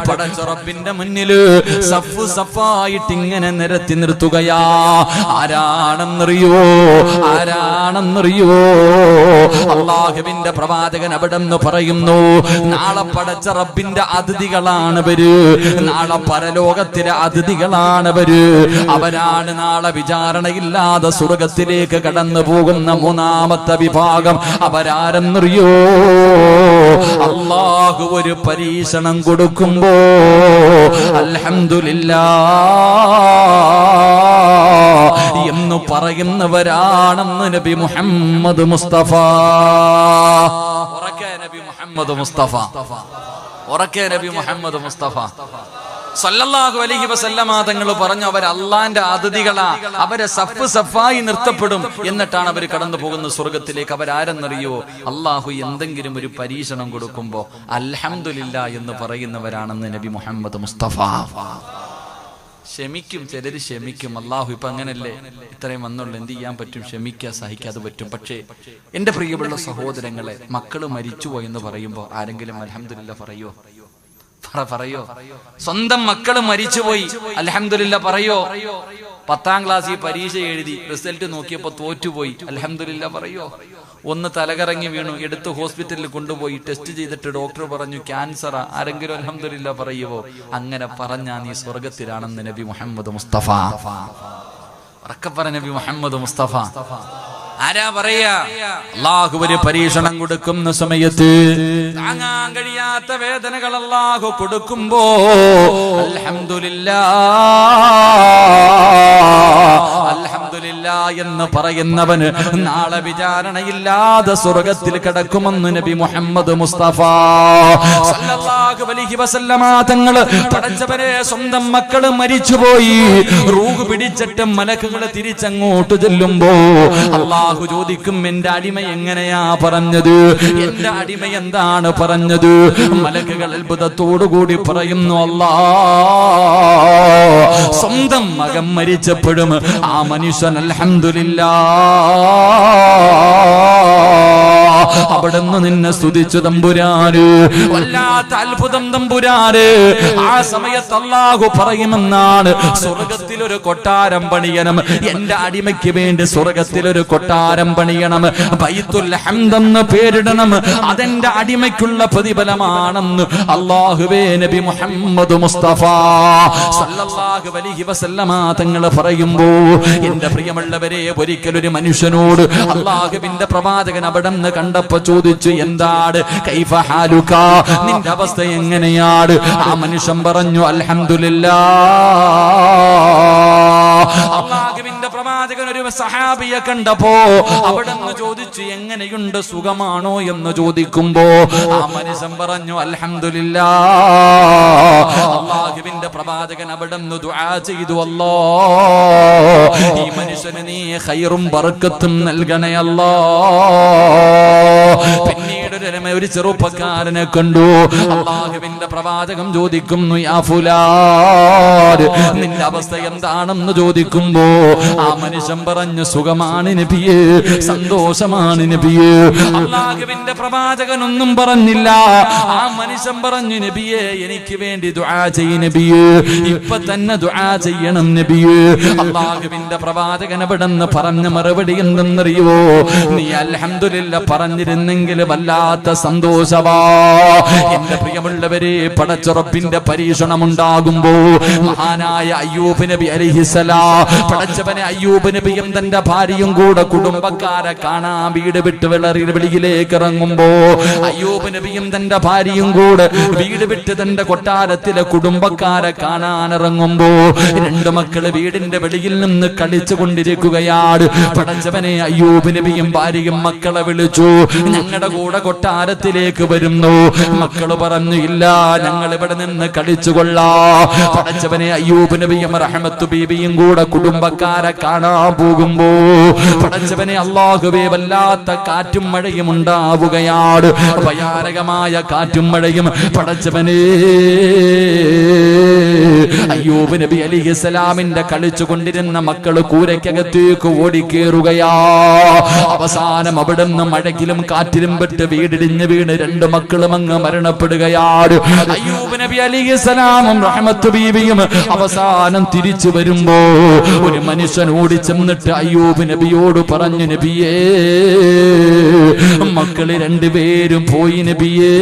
പടച്ച റബ്ബിന്റെ മുന്നില് സഫ് സഫായിട്ട് ഇങ്ങനെ നിരത്തി നിർത്തുകയാ. ആരാണെന്നറിയോ? അല്ലാഹുവിന്റെ പ്രവാചകൻ അവിടെ നിന്ന് പറയുന്നു, നാളെ പടച്ച റബ്ബിന്റെ അതിഥികളാണവര്, നാളെ പരലോകത്തിലെ അതിഥികളാണവര്. അവരാണ് നാളെ വിചാരണയില്ലാതെ സ്വർഗത്തിലേക്ക് കടന്നു പോകുന്ന മൂന്നാമത്തെ വിഭാഗം. അവരാരെന്നറിയോ? അല്ലാഹു ഒരു പരീക്ഷണം കൊടുക്കുമ്പോ അൽഹംദുലില്ലാഹ് എന്ന് പറയുന്നവരാണെന്ന് നബി മുഹമ്മദ് മുസ്തഫ. ഉറക്കെ നബി മുഹമ്മദ് മുസ്തഫ, ഉറക്കെ നബി മുഹമ്മദ് മുസ്തഫ സല്ലല്ലാഹു അലൈഹി വസല്ലമ തങ്ങൾ പറഞ്ഞു, അവർ അള്ളാന്റെ അതിഥികളാ, അവരെ സഫ് സഫായി നിർത്തപ്പെടും. എന്നിട്ടാണ് അവർ കടന്നു പോകുന്ന സ്വർഗത്തിലേക്ക്. അവരാരെന്നറിയോ? അള്ളാഹു എന്തെങ്കിലും ഒരു പരീക്ഷണം കൊടുക്കുമ്പോ അൽഹംദുലില്ലാഹ് എന്ന് പറയുന്നവരാണെന്ന് നബി മുഹമ്മദ് മുസ്തഫ. ക്ഷമിക്കും, ചിലര് ക്ഷമിക്കും. അള്ളാഹു ഇപ്പൊ അങ്ങനല്ലേ, ഇത്രയും വന്നുള്ളൂ, എന്ത് ചെയ്യാൻ പറ്റും? ക്ഷമിക്കാൻ സഹിക്കാതെ പറ്റും. പക്ഷേ എന്റെ പ്രിയമുള്ള സഹോദരങ്ങളെ, മക്കള് മരിച്ചുപോയെന്ന് പറയുമ്പോ ആരെങ്കിലും അൽഹംദുലില്ലാഹ് പറയോ? സ്വന്തം മക്കള് മരിച്ചുപോയി അൽഹംദുലില്ലാഹ് പറയോ? 10ാം ക്ലാസ്സിൽ പരീക്ഷ എഴുതി റിസൾട്ട് നോക്കിയപ്പോ തോറ്റുപോയി അൽഹംദുലില്ലാഹ് പറയോ? ഒന്ന് തലകറങ്ങി വീണു, എടുത്ത് ഹോസ്പിറ്റലിൽ കൊണ്ടുപോയി ടെസ്റ്റ് ചെയ്തിട്ട് ഡോക്ടർ പറഞ്ഞു ക്യാൻസറാ. ആരെങ്കിലും അൽഹംദുലില്ലാഹ് പറയുവോ? അങ്ങനെ പറഞ്ഞാ നീ സ്വർഗത്തിലാണെന്ന് നബി മുഹമ്മദ് മുസ്തഫ. ഉറക്കപ്പറ നബി മുഹമ്മദ് മുസ്തഫ. ആരാ പറയാ? അല്ലാഹു ഒരു പരീക്ഷണം കൊടുക്കുന്ന സമയത്ത് താങ്ങാൻ കഴിയാത്ത വേദനകൾ അല്ലാഹു കൊടുക്കുമ്പോ അൽഹംദുലില്ലാഹ് എന്ന് പറയുന്നവന് നാളെ വിചാരണയില്ലാതെ സ്വർഗത്തിൽ കിടക്കുമെന്ന് നബി മുഹമ്മദ് മുസ്തഫ സല്ലല്ലാഹു അലൈഹി വസല്ലമ തങ്ങൾ. പടച്ചവനെ, സ്വന്തം മക്കള് മരിച്ചുപോയി, റൂഹ് പിടിച്ചിട്ട് മലക്കുകൾ തിരിച്ചങ്ങോട്ട് ചെല്ലുമ്പോ അല്ലാഹു ചോദിക്കും, എന്റെ അടിമ എങ്ങനെയാ പറഞ്ഞത്? എന്റെ അടിമ എന്താണ് പറഞ്ഞത്? മലക്കുകൾ അത്ഭുതത്തോടുകൂടി പറയുന്നു, അല്ലാഹ് സ്വന്തം മകൻ മരിച്ചപ്പോഴും ആ മനുഷ്യൻ അൽഹംദുലില്ലാഹ് അവിടുന്ന് നിന്നെ സ്തുതിച്ചു തമ്പുരാന്. വല്ലാത്ത അത്ഭുതം തമ്പുരാന്. ആ സമയത്ത് അല്ലാഹു പറയുമെന്നാണ്, സ്വർഗത്തിലൊരു കൊട്ടാരം പണിയണം, എന്റെ അടിമയ്ക്ക് വേണ്ടി സ്വർഗത്തിലൊരു കൊട്ടാരം പണിയണം, ബൈത്തുൽ ഹംദ് എന്ന് പേരിടണം, അതെന്റെ അടിമയ്ക്കുള്ള പ്രതിഫലമാണെന്ന് അല്ലാഹുവേ നബി മുഹമ്മദ് മുസ്തഫ സല്ലല്ലാഹു അലൈഹി വസല്ലമ തങ്ങൾ പറയുമ്പോ, എന്റെ പ്രിയമുള്ളവരെ, ഒരിക്കലൊരു മനുഷ്യനോട് അല്ലാഹുവിന്റെ പ്രവാചകൻ അവിടെ നിന്ന് കണ്ടപ്പോ ചോദിച്ചു, എന്താണ് കൈഫ ഹാലുക, നിന്റെ അവസ്ഥ എങ്ങനെയാണ്? ആ മനുഷ്യൻ പറഞ്ഞു, അൽഹംദുലില്ലാഹ്. അല്ലാഹുവിന്റെ പ്രവാചകൻ ഒരു സഹാബിയെ കണ്ടപ്പോ അവിടെ നിന്ന് ചോദിച്ചു, എങ്ങനെയുണ്ട്, സുഖമാണോ എന്ന് ചോദിക്കുമ്പോ ആ മനുഷ്യൻ പറഞ്ഞു, അൽഹംദുലില്ലാഹ്. അല്ലാഹുവിന്റെ പ്രവാചകൻ അവിടെ നിന്ന് ദുആ ചെയ്തു, അല്ലാഹ് ഈ മനുഷ്യന് നീ ഖൈറും ബർക്കത്തും നൽകണേ അല്ലാഹ്. പിന്നീട് ഒരു ചെറുപ്പക്കാരനെ കണ്ടു. അല്ലാഹുവിന്റെ പ്രവാചകൻ ചോദിക്കുന്നു, യാ ഫുലാൻ, നിന്റെ അവസ്ഥ എന്താണെന്ന് ചോദിക്കുമ്പോ ആ മനുഷ്യൻ പറഞ്ഞു, സുഖമാണ് നബിയേ, സന്തോഷമാണ് നബിയേ. അല്ലാഹുവിന്റെ പ്രവാചകൻ ഒന്നും പറഞ്ഞില്ല. ആ മനുഷ്യൻ പറഞ്ഞു, നബിയേ എനിക്ക് വേണ്ടി ദുആ ചെയ്യ് നബിയേ, ഇപ്പൊ തന്നെ ദുആ ചെയ്യണം നബിയേ. അല്ലാഹുവിന്റെ പ്രവാചകൻ അവിടെന്ന് പറഞ്ഞ മറുപടി എന്തെന്നറിയോ? നീ അൽഹംദുലില്ലാഹ് പറഞ്ഞിരുന്നെങ്കിൽ വല്ലാത്ത സന്തോഷവാ. എന്റെ പ്രിയമുള്ളവരെ, പടച്ച റബ്ബിന്റെ പരീക്ഷണം ഉണ്ടാകുമ്പോ മഹാനായ അയ്യൂബ് നബി അലൈഹിസ്സലാം, പടച്ചവനെ അയ്യൂബ് നബിയും തന്റെ ഭാര്യയും കൂടെ കുടുംബക്കാരെ കാണാൻ വീട് വിട്ട് വെളിയിലേക്ക് ഇറങ്ങുമ്പോ, അയ്യൂബ് നബിയും തന്റെ ഭാര്യയും കൂടെ വീട് വിട്ട് തന്റെ കൊട്ടാരത്തിലെ കുടുംബക്കാരെ കാണാൻ ഇറങ്ങുമ്പോ രണ്ട് മക്കള് വീടിന്റെ വെളിയിൽ നിന്ന് കളിച്ചു കൊണ്ടിരിക്കുകയാണ്. പടച്ചവനെ, അയ്യൂബ് നബിയും ഭാര്യയും മക്കളെ വിളിച്ചു, ഞങ്ങളുടെ കൂടെ കൊട്ടാരത്തിലേക്ക് വരുന്നു. മക്കള് പറഞ്ഞു, ഇല്ല, ഞങ്ങൾ ഇവിടെ നിന്ന് കളിച്ചു കൊള്ളാ. പടച്ചവനെ, അയ്യൂബ് നബിയും റഹ്മത്ത് ബീബിയും കൂടെ കുടുംബക്കാരെ കാണാൻ പോകുമ്പോ പടച്ചവനെ, അല്ലാഹുവേ വല്ലാത്ത കാറ്റും മഴയും ഉണ്ടാവുകയാണ്, ഭയാനകമായ കാറ്റും മഴയും. പടച്ചവനെ, അയ്യൂബ് നബി അലൈഹിസ്സലാമിന്റെ കളിച്ചുകൊണ്ടിരുന്ന മക്കള് കൂരയ്ക്കകത്തേക്ക് ഓടിക്കേറുകയാ. അവസാനം അവിടുന്ന് മഴക്കിലും കാറ്റിലും പെട്ട് വീടിടിഞ്ഞ് വീണ് രണ്ട് മക്കളും അങ്ങ് മരണപ്പെടുകയാണ്. അയ്യൂബ് നബി അലൈഹിസ്സലാമും റഹ്മത്ത് ബീവിയും അവസാനം തിരിച്ചു വരുമ്പോ ഒരു മനുഷ്യൻ ഓടി ചെന്നിട്ട് അയ്യൂബ് നബിയോട് പറഞ്ഞു, നബിയേ മക്കള് രണ്ടുപേരും പോയി നബിയേ.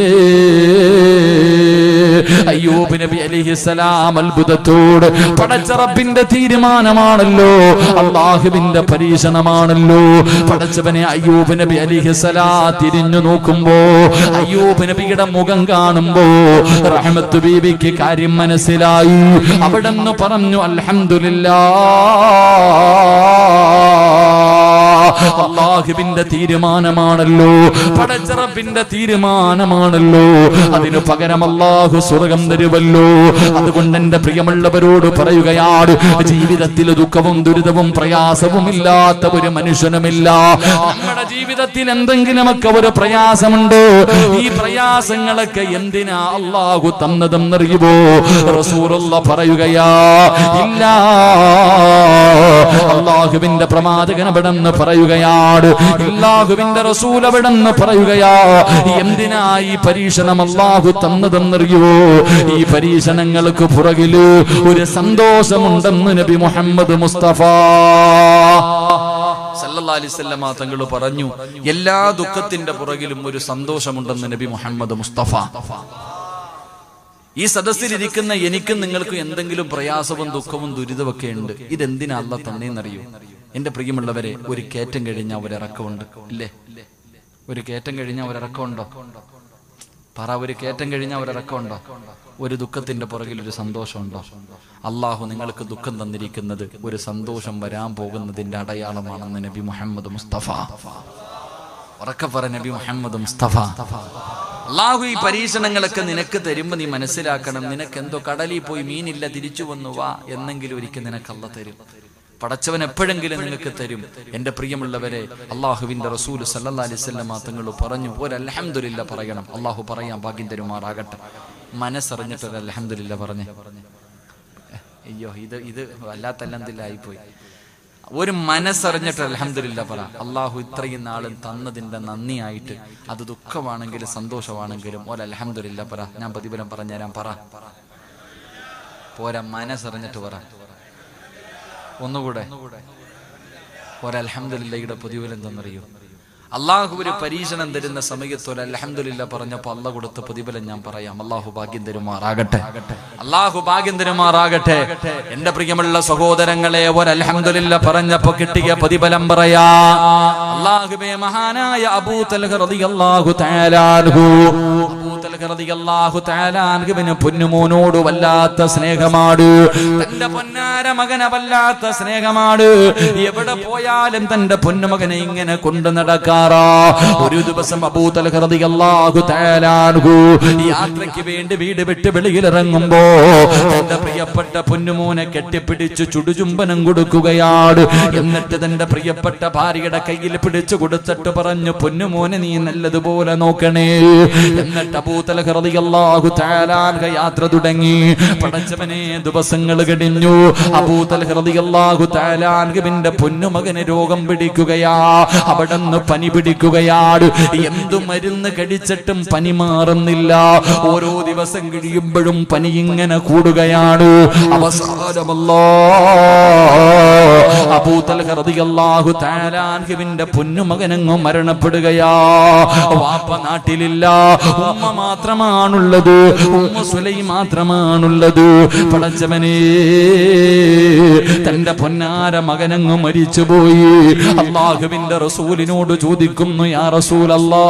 അയ്യൂബ് നബി അലൈഹിസ്സലാം അത്ഭുതത്തോട്, പടച്ച റബ്ബിന്റെ തീരുമാനമാണല്ലോ, അല്ലാഹുവിന്റെ പരീക്ഷണമാണല്ലോ. പടച്ചവനെ അയ്യൂബ് നബി അലൈഹിസ്സലാം തിരിഞ്ഞു നോക്കുമ്പോ അയ്യൂബ് നബിയുടെ മുഖം കാണുമ്പോ റഹ്മത്ത് ബീവിക്ക് കാര്യം മനസ്സിലായി. അവിടെന്ന് പറഞ്ഞു, അൽഹംദുലില്ലാഹ്, അല്ലാഹുവിന്റെ തീരുമാനമാണല്ലോ, പടച്ച റബ്ബിന്റെ തീരുമാനമാണല്ലോ, അതിനു പകരം അല്ലാഹു സ്വർഗം തരുമല്ലോ. അതുകൊണ്ട് എന്റെ പ്രിയമുള്ളവരോട് പറയുകയാണ്, ജീവിതത്തിൽ ദുഃഖവും ദുരിതവും പ്രയാസവും ഇല്ലാത്ത ഒരു മനുഷ്യനുമില്ല. നമ്മുടെ ജീവിതത്തിൽ എന്തെങ്കിലുമൊക്കെ ഒരു പ്രയാസമുണ്ട്. ഈ പ്രയാസങ്ങളൊക്കെ എന്തിനാ അല്ലാഹു തന്നതെന്നറിയുമോ? റസൂലുള്ളാഹി പറയുകയാ, ഇല്ല. അല്ലാഹുവിന്റെ പ്രവാചകൻ അവിടെന്ന് പറയുകയാണ്, അല്ലാഹുവിന്റെ റസൂൽ അവിടെന്ന് പറയുകയാ, എന്തിനാ ഈ പരീക്ഷണം അല്ലാഹു തന്നതെന്നറിയുമോ? ഈ പരീക്ഷണങ്ങൾക്ക് പുറകില് ഒരു സന്തോഷമുണ്ടെന്ന് നബി മുഹമ്മദ് മുസ്തഫ സല്ലല്ലാഹു അലൈഹി വസല്ലം തങ്ങൾ പറഞ്ഞു. എല്ലാ ദുഃഖത്തിന്റെ പുറകിലും ഒരു സന്തോഷമുണ്ടെന്ന് നബി മുഹമ്മദ് മുസ്തഫ. ഈ സദസ്സിലിരിക്കുന്ന എനിക്കും നിങ്ങൾക്കും എന്തെങ്കിലും പ്രയാസവും ദുഃഖവും ദുരിതമൊക്കെ ഉണ്ട്. ഇതെന്തിനാ അല്ലാഹു തന്നേന്നറിയോ? എന്റെ പ്രിയമുള്ളവരെ, ഒരു കയറ്റം കഴിഞ്ഞാൽ ഒരിറക്കമുണ്ട്, ഇല്ലേ? ഒരു കയറ്റം കഴിഞ്ഞാൽ ഒരിറക്കമുണ്ടോ? പറ, ഒരു കയറ്റം കഴിഞ്ഞാൽ ഒരിറക്കമുണ്ടോ? ഒരു ദുഃഖത്തിന്റെ പുറകിൽ ഒരു സന്തോഷമുണ്ടോ? അള്ളാഹു നിങ്ങൾക്ക് ദുഃഖം തന്നിരിക്കുന്നത് ഒരു സന്തോഷം വരാൻ പോകുന്നതിന്റെ അടയാളമാണെന്ന് നബി മുഹമ്മദ് മുസ്തഫ. ഉറക്കെ പറ, നബി മുഹമ്മദ് മുസ്തഫ. അള്ളാഹു ഈ പരീക്ഷണങ്ങളൊക്കെ നിനക്ക് തരുമ്പോ നീ മനസ്സിലാക്കണം, നിനക്ക് എന്തോ കടലിൽ പോയി മീനില്ല തിരിച്ചു വന്നു വാ എന്നെങ്കിലും ഒരിക്കൽ നിനക്ക് അല്ലാഹു തരും. പടച്ചവൻ എപ്പോഴെങ്കിലും നിങ്ങൾക്ക് തരും. എന്റെ പ്രിയമുള്ളവരെ, അള്ളാഹുവിന്റെ റസൂൽ സല്ലല്ലാഹു അലൈഹി വസല്ലം തങ്ങൾ പറഞ്ഞു, ഒരു അൽഹംദുലില്ലാ പറയണം. അള്ളാഹു പറയാൻ ഭാഗ്യം തരുമാറാകട്ടെ. മനസ്സറിഞ്ഞിട്ട് ഒരു അൽഹംദുലില്ലാ പറഞ്ഞേ. അയ്യോ, ഇത് വല്ലാത്ത അൽഹംദുലില്ലാഹി. ഒരു മനസ്സറിഞ്ഞിട്ട് അൽഹംദുലില്ലാ പറ. അള്ളാഹു ഇത്രയും നാളും തന്നതിന്റെ നന്ദിയായിട്ട്, അത് ദുഃഖമാണെങ്കിലും സന്തോഷമാണെങ്കിലും ഒരു അൽഹംദുലില്ലാ പറ. ഞാൻ പ്രതിഫലം പറഞ്ഞുതരാം, പറ. പോരാ, മനസ്സറിഞ്ഞിട്ട് പറ. ഒന്നുകൂടെ, ഒരു അൽഹംദുലില്ലാഹിയുടെ പ്രതിഫലം എന്തെന്നറിയോ? അള്ളാഹു ഒരു പരീക്ഷണം തരുന്ന സമയത്ത് ഒരു അൽഹംദുലില്ലാ പറഞ്ഞപ്പോ അള്ളാഹു കൊടുത്ത പ്രതിഫലം ഞാൻ പറയാം. അള്ളാഹു ഭാഗ്യം തരുമാറാകട്ടെ. അള്ളാഹു ഭാഗ്യം തരുമാറാകട്ടെ. എന്റെ പ്രിയമുള്ള സഹോദരങ്ങളെ, ഒരു അൽഹംദുലില്ലാ പറഞ്ഞപ്പോ കിട്ടിയ പ്രതിഫലം പറയാ. അള്ളാഹുവേ, മഹാനായ അബൂ തൽഹ റളിയല്ലാഹു തആല അൻഹു, പൊന്നുമോനോട് വല്ലാത്ത സ്നേഹമാണ്. തന്റെ പൊന്നാര മകനെ വല്ലാത്ത സ്നേഹമാണ്. എവിടെ പോയാലും തന്റെ പൊന്നുമകനെ ഇങ്ങനെ കൊണ്ടു നടക്കാറാ. ഒരു ദിവസം അബൂ തൽഹ റളിയല്ലാഹു തആല അൻഹു യാത്രയ്ക്ക് വേണ്ടി വീട് വിട്ട് വെളിയിലിറങ്ങുമ്പോ തന്റെ പ്രിയപ്പെട്ട പൊന്നുമോനെ കെട്ടിപ്പിടിച്ച് ചുടുചുംബനം കൊടുക്കുകയാണ്. എന്നിട്ട് തന്റെ പ്രിയപ്പെട്ട ഭാര്യയുടെ കയ്യിൽ പിടിച്ചു കൊടുത്തിട്ട് പറഞ്ഞു, പൊന്നുമോനെ നീ നല്ലതുപോലെ നോക്കണേ. എന്നിട്ട് അബൂ തൽഹ റളിയല്ലാഹു തആല അൻഹു യാത്ര തുടങ്ങി. പടച്ചവനെ, ദിവസങ്ങൾ കഴിഞ്ഞു. അബൂ തൽഹ റളിയല്ലാഹു തആല അൻഹുവിന്റെ പൊന്നുമകന് രോഗം പിടിക്കുകയാ. അവിടുന്ന് പനി പിടിക്കുകയാണ്. എന്തു മരുന്ന് കഴിച്ചിട്ടും പനി മാറുന്നില്ല. ഓരോ ദിവസം കഴിയുമ്പോഴും പനി ഇങ്ങനെ കൂടുകയാണ്. അവസാനമല്ലോ അബൂ തൽഹ റളിയല്ലാഹു തആല അൻഹുവിന്റെ പൊന്നുമകനങ്ങ് മരണപ്പെടുകയാ. വാപ്പ നാട്ടിലില്ല, ഉമ്മ മാത്രമാണുള്ളത്. ഉമ്മ സുലൈം മാത്രമാണുള്ളത്. പടച്ചവനെ, തന്റെ പൊന്നാര മകനങ്ങ് മരിച്ചുപോയി. അല്ലാഹുവിന്റെ റസൂലിനോട് ചോദിക്കുന്നു, യാ റസൂലല്ലാഹ്,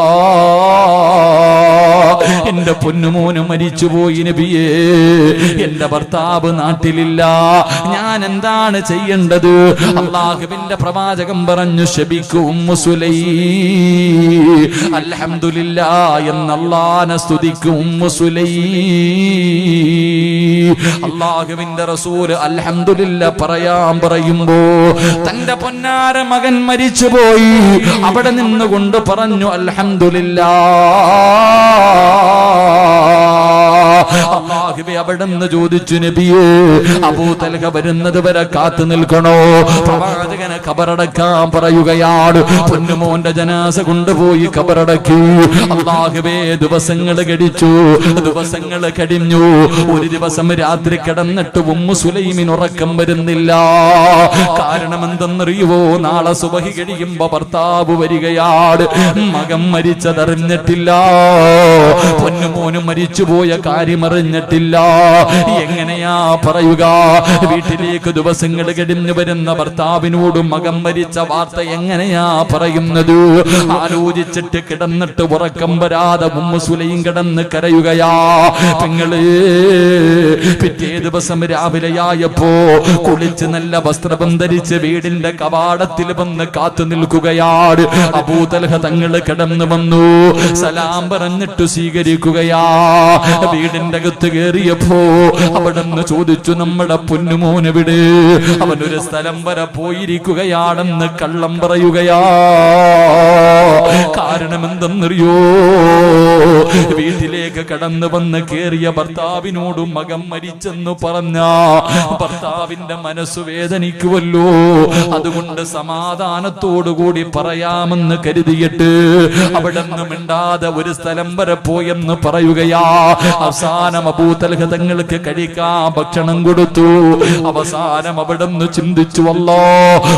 എന്റെ പൊന്നുമോന് മരിച്ചുപോയി നബിയേ. എന്റെ ഭർത്താവ് നാട്ടിലില്ല, ഞാൻ എന്താണ് ചെയ്യേണ്ടത്? അല്ലാഹുവിന്റെ പ്രവാചകൻ പറഞ്ഞു, ശബിക്കു ഉമ്മു സുലൈം, അൽഹംദുലില്ലാഹ് എന്നല്ലാഹനെ സ്തുതിക്കും ഉമ്മു സുലൈം. അല്ലാഹുവിന്റെ റസൂൽ അൽഹംദുലില്ലാഹ് പറയാൻ പറയുമ്പോ തന്റെ പൊന്നാര മകൻ മരിച്ചുപോയി. അവിടെ നിന്നുകൊണ്ട് പറഞ്ഞു, അൽഹംദുലില്ലാഹ്. അല്ലാഹുവേ അവിടുന്ന് ചോദിച്ചു നബിയേ അബൂ തൽഹ വരുന്നത് വരെ കാത്തു നിൽക്കണോ? പ്രവാചകനെ ഖബറടക്കാൻ പറയുകയാണ്. പൊന്നുമോന്റെ ജനാസ കൊണ്ടുപോയി ഖബറടക്കി. അല്ലാഹുവേ ദിവസങ്ങൾ കഴിച്ചു, ദിവസങ്ങൾ കഴിഞ്ഞു. ഒരു ദിവസം രാത്രി കിടന്നിട്ട് ഉമ്മു സുലൈമിന് ഉറക്കം വരുന്നില്ല. കാരണം എന്തെന്നറിയുവോ? നാളെ സുബഹി കഴിയുമ്പോ ഭർത്താവ് വരികയാണ്. മകൻ മരിച്ചതറിഞ്ഞിട്ടില്ല, പൊന്നുമോന് മരിച്ചുപോയ കാര്യം അറിഞ്ഞിട്ടില്ല. എങ്ങനെയാ പറയുക? വീട്ടിലേക്ക് ദിവസങ്ങൾ കഴിഞ്ഞു വരുന്ന ഭർത്താവിനോട് മകൻ മരിച്ച വാർത്ത എങ്ങനെയാ പറയുന്നത്? ആലോചിച്ചിട്ട് കിടന്നിട്ട് ഉറക്കം വരാതെ ഉമ്മു സുലൈം കിടന്ന് കരയുകയാ. പെങ്ങളെ പിറ്റേ ദിവസം രാവിലെയായപ്പോ കുളിച്ച് നല്ല വസ്ത്രം ധരിച്ച് വീടിന്റെ കവാടത്തിൽ വന്ന് കാത്തു നിൽക്കുകയാണ്. അബൂ തൽഹ തങ്ങൾ കിടന്നു വന്നു. സലാം പറഞ്ഞിട്ട് സ്വീകരിക്കുകയാ. വീടിന്റെ അകത്ത് കയറിയപ്പോ അവിടെന്ന് ചോദിച്ചു, നമ്മുടെ പൊന്നുമോനെവിടെ? അവനൊരു സ്ഥലം വരെ പോയിരിക്കുകയാണെന്ന് കള്ളം പറയുകയാ. കാരണം എന്തെന്നറിയോ? വീട്ടിലേക്ക് കടന്നു വന്ന് കേറിയ ഭർത്താവിനോട് മകൻ മരിച്ചെന്ന് പറഞ്ഞ ഭർത്താവിന്റെ മനസ്സ് വേദനിക്കുമല്ലോ. അതുകൊണ്ട് സമാധാനത്തോടുകൂടി പറയാമെന്ന് കരുതിയിട്ട് അവിടെ നിന്ന് മിണ്ടാതെ ഒരു സ്ഥലം വരെ പോയെന്ന് പറയുകയാ. അവസാനം അബൂ തൽഹ തങ്ങൾക്ക് കഴിക്കാൻ ഭക്ഷണം കൊടുത്തു. അവസാനം അവിടെ നിന്ന് ചിന്തിച്ചു, അല്ലാ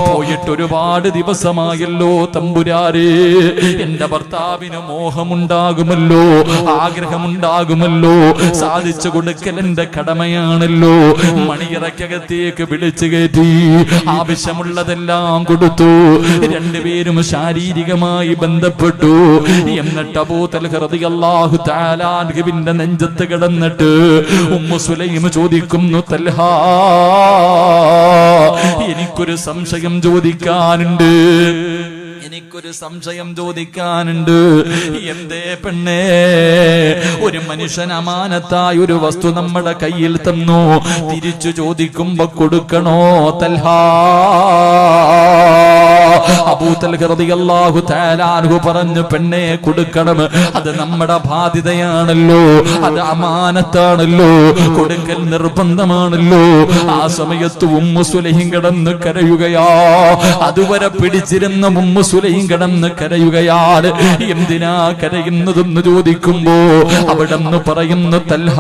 പോയിട്ട് ഒരുപാട് ദിവസമായല്ലോ തമ്പുരാരെ, എന്റെ ഭർത്താവിന് മോഹമുണ്ടാകുമല്ലോ, ആഗ്രഹമുണ്ടാകുമല്ലോ, സാധിച്ചു കൊടുക്കൽ എന്റെ കടമയാണല്ലോ. മണിയറക്കകത്തേക്ക് വിളിച്ചു കയറ്റി ആവശ്യമുള്ളതെല്ലാം കൊടുത്തു. രണ്ടുപേരും ശാരീരികമായി ബന്ധപ്പെട്ടു. എന്നിട്ട് അബൂ തൽഹ റളിയല്ലാഹു തആല അൻഹുവിന്റെ നെഞ്ചത്ത് കിടന്നിട്ട് ഉമ്മു സുലൈം ചോദിക്കുന്നു, തൽഹ എനിക്കൊരു സംശയം ചോദിക്കാനുണ്ട്, എനിക്കൊരു സംശയം ചോദിക്കാനുണ്ട്. എന്തേ പെണ്ണേ? ഒരു മനുഷ്യൻ അമാനത്തായ ഒരു വസ്തു നമ്മുടെ കയ്യിൽ തന്നു, തിരിച്ചു ചോദിക്കുമ്പോ കൊടുക്കണോ തൽഹ? അബൂ തൽഹ റളിയല്ലാഹു തആല അൻഹു പറഞ്ഞു, പെണ്ണേ കൊടുക്കണം, അത് നമ്മുടെ ബാധ്യതയാണല്ലോ, അത് അമാനത്താണല്ലോ, കൊടുക്കൽ നിർബന്ധമാണല്ലോ. ആ സമയത്ത് ഉമ്മു സുലൈം കിടന്ന് കരയുകയാ. അതുവരെ പിടിച്ചിരുന്ന ഉമ്മു സുലൈം കിടന്ന് കരയുകയാണ്. എന്തിനാ കരയുന്നതെന്ന് ചോദിക്കുമ്പോ അവിടെന്ന് പറയുന്നു, തൽഹ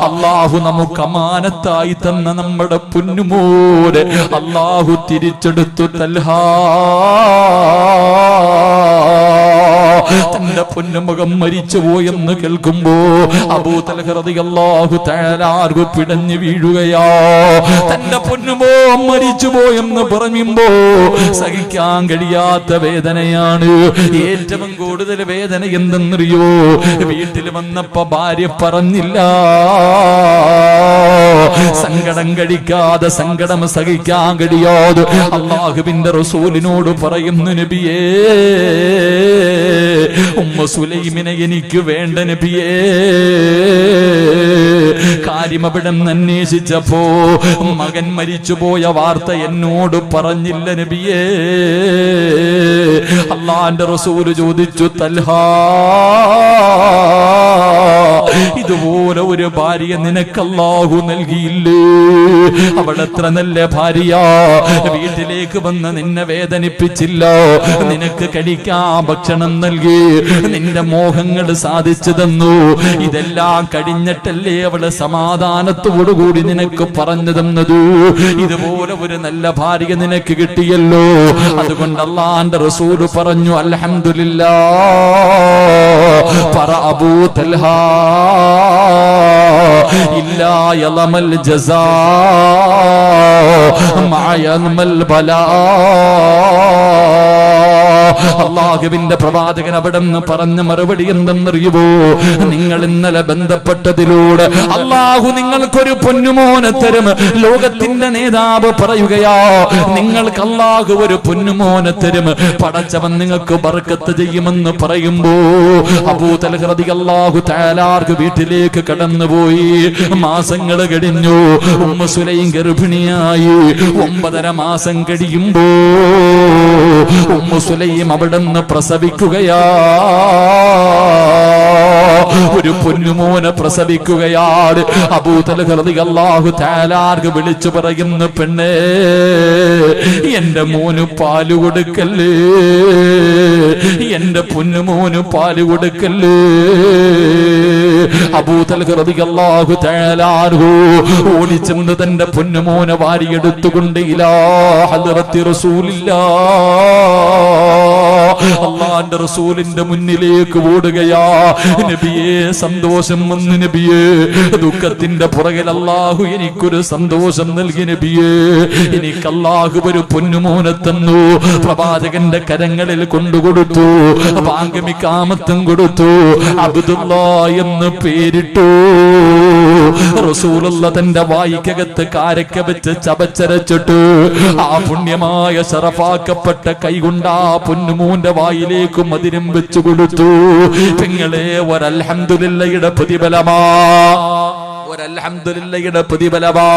അല്ലാഹു നമുക്ക് അമാനത്തായി തന്ന നമ്മുടെ പൊന്നുമോനെ അല്ലാഹു തിരിച്ചെടുത്തു. തൽഹ തന്റെ പൊന്നുമുഖം മരിച്ചുപോയെന്ന് കേൾക്കുമ്പോ അബൂ തൽഹ റളിയല്ലാഹു തആല അൻഹു പിടഞ്ഞു വീഴുകയാ. തന്റെ പൊന്നുമോൻ മരിച്ചുപോയെന്ന് പറയുമ്പോ സഹിക്കാൻ കഴിയാത്ത വേദനയാണ്. ഏറ്റവും കൂടുതൽ വേദന എന്തെന്നറിയോ? വീട്ടിൽ വന്നപ്പോ ഭാര്യ പറഞ്ഞില്ല. സങ്കടം കഴിക്കാതെ സങ്കടം സഹിക്കാൻ കഴിയാതെ അല്ലാഹുവിന്റെ റസൂലിനോട് പറയുന്നു, നബിയേ ഉമ്മു സുലൈമിനെ എനിക്ക് വേണ്ട നബിയേ. കാര്യം അവിടെ അന്വേഷിച്ചപ്പോ മകൻ മരിച്ചുപോയ വാർത്ത എന്നോട് പറഞ്ഞില്ല നബിയേ. അല്ലാഹുവിന്റെ റസൂൽ ചോദിച്ചു, തൽഹ ഇതുപോലെ ഒരു ഭാര്യ നിനക്ക് അല്ലാഹു നൽകിയില്ലേ? അവളെത്ര നല്ല ഭാര്യ, വീട്ടിലേക്ക് വന്ന് നിന്നെ വേദനിപ്പിച്ചില്ല, നിനക്ക് കഴിക്കാൻ ഭക്ഷണം നൽകി, നിന്റെ മോഹങ്ങൾ സാധിച്ചു തന്നു. ഇതെല്ലാം കഴിഞ്ഞിട്ടല്ലേ അവള് സമാധാനത്തോടുകൂടി നിനക്ക് പറഞ്ഞു തന്നത്. ഇതുപോലെ ഒരു നല്ല ഭാര്യ നിനക്ക് കിട്ടിയല്ലോ. അതുകൊണ്ട് അല്ലാഹുവിന്റെ റസൂൽ പറഞ്ഞു, അൽഹംദുലില്ലാഹ് പറ അബൂ തൽഹ, ഇല്ലാ യളമൽ ജസാ മഅ യൽമൽ ബലാ. അല്ലാഹുവിന്റെ പ്രവാചകൻ അവിടെ നിന്ന് പറഞ്ഞ മറുപടി എന്തെന്നറിയുമോ? നിങ്ങൾ ഇന്നലെ ബന്ധപ്പെട്ടതിലൂടെ അല്ലാഹു നിങ്ങൾക്കൊരു പൊന്നുമോനെ തരും. ലോകത്തിന്റെ നേതാവ് പറയുകയാ, നിങ്ങൾക്ക് അല്ലാഹു ഒരു പൊന്നുമോനെ തരും, പടച്ചവൻ നിങ്ങൾക്ക് ബർക്കത്ത് ചെയ്യുമെന്ന് പറയുമ്പോ അബൂ തൽഹ റളിയല്ലാഹു തആല വീട്ടിലേക്ക് കടന്നുപോയി. മാസങ്ങൾ കഴിഞ്ഞു. ഉമ്മു സുലൈം ഗർഭിണിയായി. 9.5 മാസം കഴിയുമ്പോ ഉമ്മു സുലൈം അവിടെ നിന്ന് പ്രസവിക്കുകയാ. ഒരു പൊന്നുമോനെ പ്രസവിക്കുകയാണ്. അബൂ തൽഹ റളിയല്ലാഹു തആല വിളിച്ചു പറയുന്നു, പെണ്ണേ എന്റെ മോന് പാല് കൊടുക്കല്ലേ, എന്റെ പൊന്നുമോന് പാല് കൊടുക്കല്ലേ. അബൂ തൽഹ റളിയല്ലാഹു തആല ഓടിച്ചെന്ന് തന്റെ പൊന്നുമോനെ വാരിയെടുത്തുകൊണ്ട് ഇലാ ഹദ്റത്തി റസൂലില്ലാഹ്, അല്ലാഹുവിന്റെ റസൂലിന്റെ മുന്നിലേക്ക് ഓടുകയാ. നബിയേ സന്തോഷം വന്നു നബിയേ, ദുഃഖത്തിന്റെ പുറകിൽ അല്ലാഹു എനിക്കൊരു സന്തോഷം നൽകി നബിയേ, എനിക്ക് അല്ലാഹു ഒരു പൊന്നുമോനെ തന്നു. പ്രവാചകന്റെ കരങ്ങളിൽ കൊണ്ടുകൊടുത്തു, പാങ്കമിക്കാമത്തും കൊടുത്തു, അബ്ദുല്ലാഹ് എന്ന് പേരിട്ടു. റസൂലുള്ള തന്റെ വായിക്കകത്ത് കാരക്ക വെച്ച് ചവച്ചരച്ചിട്ട് ആ പുണ്യമായ ശറഫാക്കപ്പെട്ട കൈകൊണ്ട് ആ പൊന്നുമോന്റെ വായിലേക്ക് മധുരം വെച്ചു കൊടുത്തു. പെങ്ങളെ ഒരൽഹംദുലില്ലയുടെ പ്രതിഫലമാ, ഒരൽഹംദുലില്ലയുടെ പ്രതിഫലമാ.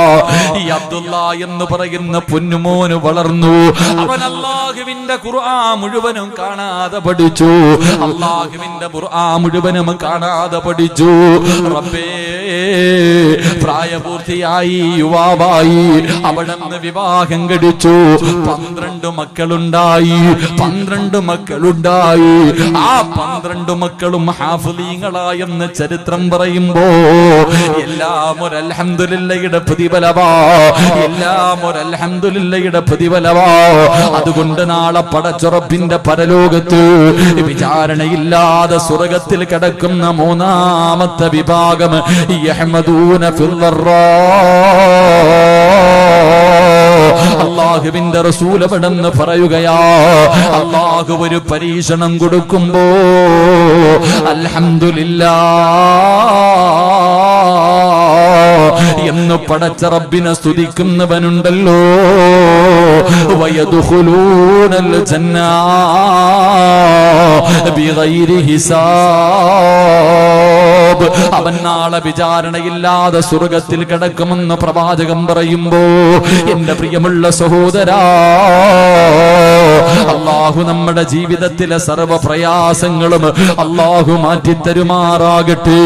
ഈ അബ്ദുല്ലാ എന്ന് പറയുന്ന പൊന്നുമോന് വളർന്നു. അവൻ അല്ലാഹുവിന്റെ ഖുർആൻ മുഴുവനും കാണാതെ പഠിച്ചു, അല്ലാഹുവിന്റെ ഖുർആൻ മുഴുവനും കാണാതെ പഠിച്ചു. റബ്ബേ പ്രായപൂർത്തിയായി, യുവാവായി, അവിടുന്ന് വിവാഹം കഴിച്ചു. 12 മക്കളുണ്ടായി, 12 മക്കളുണ്ടായി. ആ 12 മക്കളും ഹാഫിളീങ്ങളായെന്ന് ചരിത്രം പറയുമ്പോ എല്ലാം ഒരു അൽഹംദുലില്ലയുടെ പ്രതിഫലമാ, എല്ലാം ഒരു അൽഹംദുലില്ലയുടെ പ്രതിഫലമാ. അതുകൊണ്ട് നാളെ പടച്ചുറപ്പിന്റെ പരലോകത്ത് വിചാരണയില്ലാതെ സ്വർഗത്തിൽ കിടക്കുന്ന മൂന്നാമത്തെ വിഭാഗം യഹ്മദൂന ഫിൽ ദർറാ. അല്ലാഹുവിന്റെ റസൂൽ അവിടെന്ന് പറയുകയാ, അല്ലാഹു ഒരു പരീക്ഷണം കൊടുക്കുമ്പോ അൽഹംദുലില്ലാഹ് എന്ന് പടച്ച റബ്ബിനെ സ്തുതിക്കുന്നവനുണ്ടല്ലോ, വയദ്ഖുലൂനൽ ജന്ന ബിഗൈരി ഹിസാബ്. അവൻ നാളെ വിചാരണയില്ലാതെ സ്വർഗത്തിൽ കിടക്കുമെന്ന് പ്രവാചകൻ പറയുമ്പോ എന്റെ പ്രിയമുള്ള സഹോദരാ, അല്ലാഹു നമ്മുടെ ജീവിതത്തിലെ സർവ്വ പ്രയാസങ്ങളും അല്ലാഹു മാറ്റിത്തരുമാറാകട്ടെ.